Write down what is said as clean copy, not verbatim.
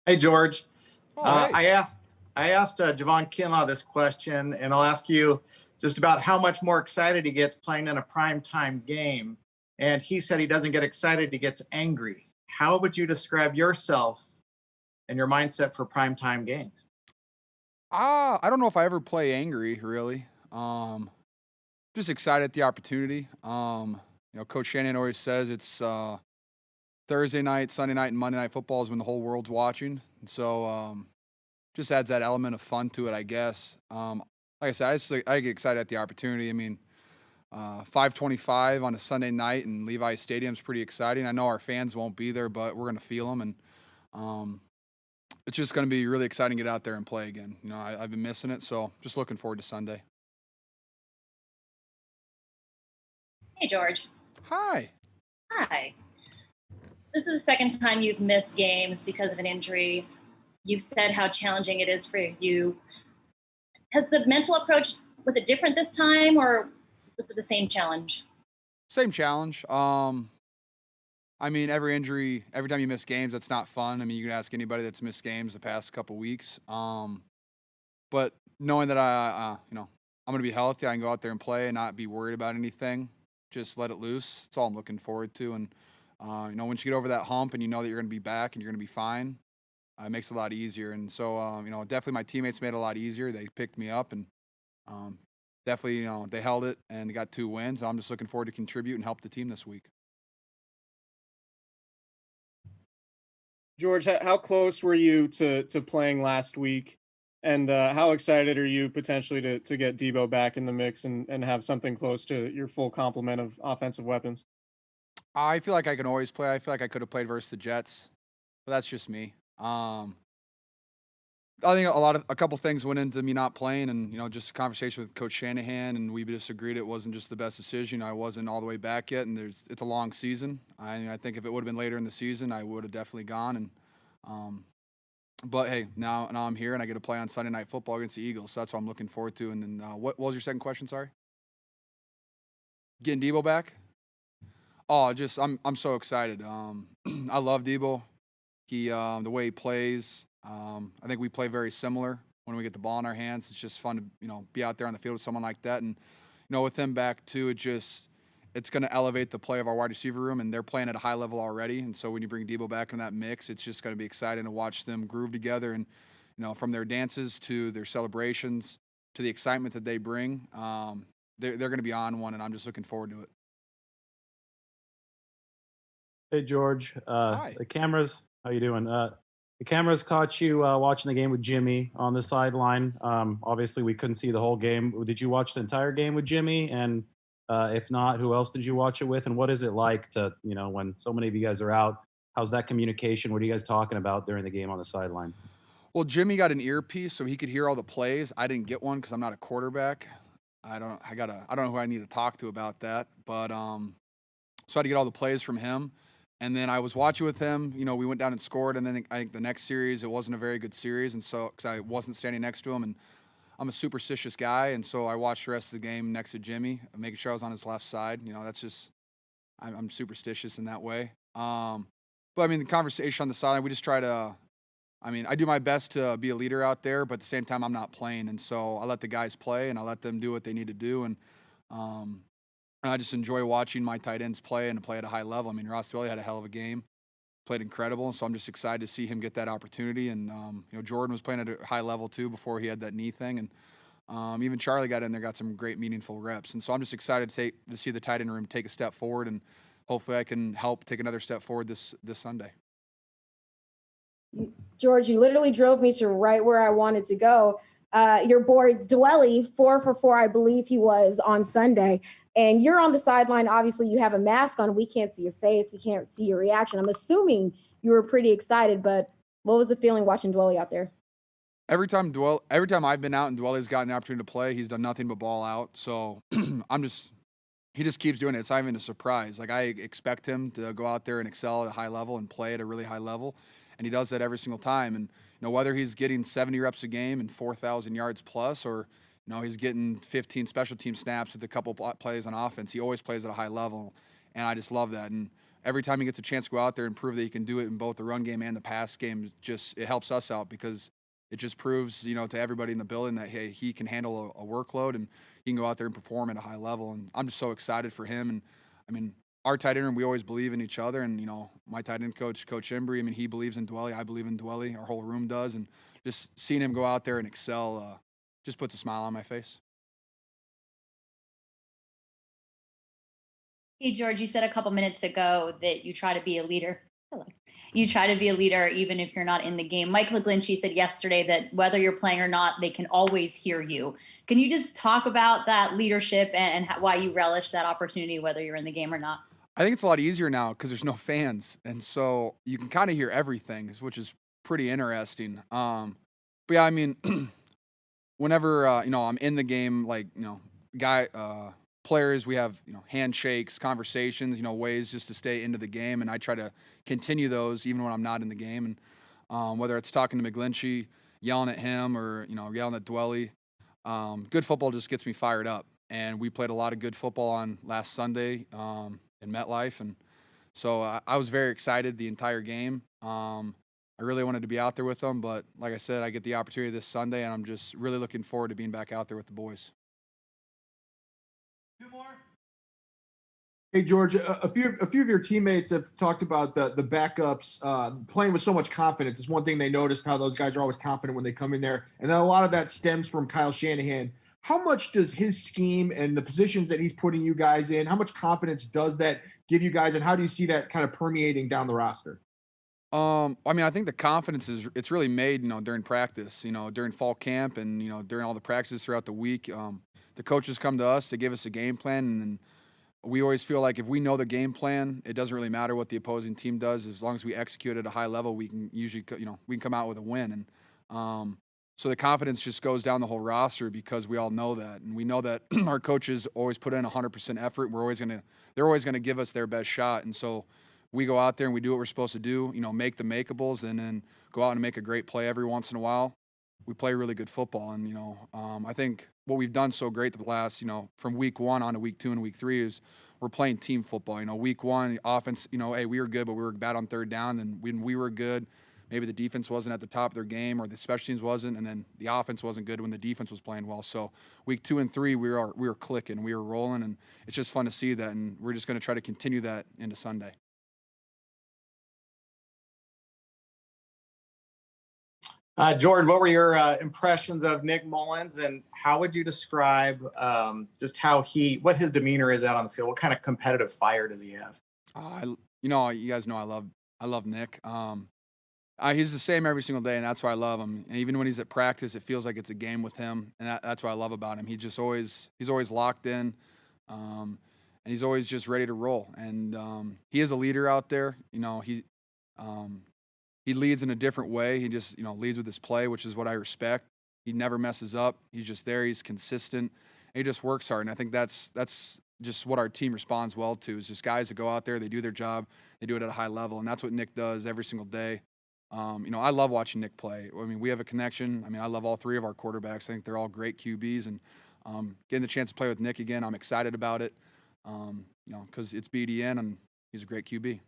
Hey, George. Oh, hey. I asked Javon Kinlaw this question, and I'll ask you just about how much more excited he gets playing in a primetime game. And he said he doesn't get excited, he gets angry. How would you describe yourself and your mindset for primetime games? I don't know if I ever play angry, really. Just excited at the opportunity. Coach Shannon always says it's Thursday night, Sunday night, and Monday night football is when the whole world's watching. And so just adds that element of fun to it, I guess. Like I said, I get excited at the opportunity. I mean, 5:25 on a Sunday night in Levi Stadium is pretty exciting. I know our fans won't be there, but we're going to feel them, and um, it's just going to be really exciting to get out there and play again. I've been missing it, so just looking forward to Sunday. Hey, George. Hi. Hi. This is the second time you've missed games because of an injury. You've said how challenging it is for you. Has the mental approach, was it different this time, or was it the same challenge? Same challenge. I mean, every injury, every time you miss games, that's not fun. I mean, you can ask anybody that's missed games the past couple weeks. But knowing that I'm going to be healthy, I can go out there and play and not be worried about anything. Just let it loose. That's all I'm looking forward to. And once you get over that hump and you know that you're going to be back and you're going to be fine, it makes it a lot easier. And so, definitely my teammates made it a lot easier. They picked me up and definitely, they held it and got 2 wins. And I'm just looking forward to contribute and help the team this week. George, how close were you to playing last week? And how excited are you potentially to get Debo back in the mix and have something close to your full complement of offensive weapons? I feel like I can always play. I feel like I could have played versus the Jets, but that's just me. I think a couple things went into me not playing, and just a conversation with Coach Shanahan, and we just agreed it wasn't just the best decision. I wasn't all the way back yet, and it's a long season. I think if it would have been later in the season, I would have definitely gone. And but hey, now I'm here, and I get to play on Sunday Night Football against the Eagles. So that's what I'm looking forward to. And then what was your second question? Sorry, getting Debo back. Oh, I'm so excited. I love Debo. He the way he plays. I think we play very similar when we get the ball in our hands. It's just fun to be out there on the field with someone like that, and with him back too, it's going to elevate the play of our wide receiver room, and they're playing at a high level already. And so when you bring Debo back in that mix, it's just going to be exciting to watch them groove together, and from their dances to their celebrations to the excitement that they bring, they're going to be on one, and I'm just looking forward to it. Hey, George. Hi. The cameras, how you doing? The cameras caught you watching the game with Jimmy on the sideline. Obviously, we couldn't see the whole game. Did you watch the entire game with Jimmy? And if not, who else did you watch it with? And what is it like to, when so many of you guys are out, how's that communication? What are you guys talking about during the game on the sideline? Well, Jimmy got an earpiece so he could hear all the plays. I didn't get one because I'm not a quarterback. I don't know who I need to talk to about that. But so I had to get all the plays from him. And then I was watching with him. We went down and scored. And then I think the next series, it wasn't a very good series. And so, because I wasn't standing next to him, and I'm a superstitious guy. And so I watched the rest of the game next to Jimmy, making sure I was on his left side. That's just, I'm superstitious in that way. But I mean, the conversation on the sideline, we just try to, I do my best to be a leader out there, but at the same time, I'm not playing. And so I let the guys play and I let them do what they need to do. And I just enjoy watching my tight ends play and play at a high level. I mean, Ross Dwelley had a hell of a game, played incredible. So I'm just excited to see him get that opportunity. And, Jordan was playing at a high level too before he had that knee thing. And even Charlie got in there, got some great meaningful reps. And so I'm just excited to see the tight end room take a step forward, and hopefully I can help take another step forward this Sunday. George, you literally drove me to right where I wanted to go. Your boy Dwelley, 4 for 4, I believe he was on Sunday. And you're on the sideline. Obviously, you have a mask on. We can't see your face. We can't see your reaction. I'm assuming you were pretty excited, but what was the feeling watching Dwelley out there? Every time I've been out and Dwelley's gotten an opportunity to play, he's done nothing but ball out. So he just keeps doing it. It's not even a surprise. Like, I expect him to go out there and excel at a high level and play at a really high level. And he does that every single time. And, whether he's getting 70 reps a game and 4,000 yards plus, or, he's getting 15 special team snaps with a couple plays on offense, he always plays at a high level. And I just love that. And every time he gets a chance to go out there and prove that he can do it in both the run game and the pass game, it helps us out because it just proves, to everybody in the building that, hey, he can handle a workload and he can go out there and perform at a high level. And I'm just so excited for him. And I mean, our tight end room, we always believe in each other. And, my tight end coach, Coach Embry, I mean, he believes in Dwelly. I believe in Dwelly. Our whole room does. And just seeing him go out there and excel just puts a smile on my face. Hey, George, you said a couple minutes ago that you try to be a leader. You try to be a leader even if you're not in the game. Mike McGlinchey said yesterday that whether you're playing or not, they can always hear you. Can you just talk about that leadership and why you relish that opportunity, whether you're in the game or not? I think it's a lot easier now because there's no fans. And so you can kind of hear everything, which is pretty interesting. But yeah, I mean, whenever, I'm in the game, players, we have, handshakes, conversations, ways just to stay into the game. And I try to continue those even when I'm not in the game. And whether it's talking to McGlinchey, yelling at him or, yelling at Dwelly, good football just gets me fired up. And we played a lot of good football on last Sunday in MetLife. And so I was very excited the entire game. I really wanted to be out there with them. But like I said, I get the opportunity this Sunday, and I'm just really looking forward to being back out there with the boys. Two more. Hey George, a few of your teammates have talked about the backups playing with so much confidence. It's one thing they noticed, how those guys are always confident when they come in there, and then a lot of that stems from Kyle Shanahan. How much does his scheme and the positions that he's putting you guys in, how much confidence does that give you guys, and how do you see that kind of permeating down the roster? I mean, I think the confidence it's really made, during practice, during fall camp and, during all the practices throughout the week. The coaches come to us, they give us a game plan, and then we always feel like if we know the game plan, it doesn't really matter what the opposing team does. As long as we execute at a high level, we can usually, we can come out with a win. And so the confidence just goes down the whole roster because we all know that. And we know that our coaches always put in 100% effort. They're always going to give us their best shot. And so we go out there and we do what we're supposed to do, make the makeables, and then go out and make a great play every once in a while. We play really good football. And, I think what we've done so great the last, from week 1 on to week 2 and week 3 is we're playing team football. Week 1, offense, hey, we were good, but we were bad on third down. And when we were good, maybe the defense wasn't at the top of their game or the special teams wasn't. And then the offense wasn't good when the defense was playing well. So week 2 and 3, we were clicking, we were rolling. And it's just fun to see that. And we're just going to try to continue that into Sunday. George, what were your impressions of Nick Mullins, and how would you describe just what his demeanor is out on the field? What kind of competitive fire does he have? You guys know I love Nick. He's the same every single day, and that's why I love him. And even when he's at practice, it feels like it's a game with him, and that's what I love about him. He's always locked in, and he's always just ready to roll. And he is a leader out there. He leads in a different way. He just, leads with his play, which is what I respect. He never messes up. He's just there. He's consistent. And he just works hard. And I think that's just what our team responds well to, is just guys that go out there, they do their job, they do it at a high level. And that's what Nick does every single day. I love watching Nick play. I mean, we have a connection. I mean, I love all 3 of our quarterbacks. I think they're all great QBs. And getting the chance to play with Nick again, I'm excited about it, because it's BDN and he's a great QB.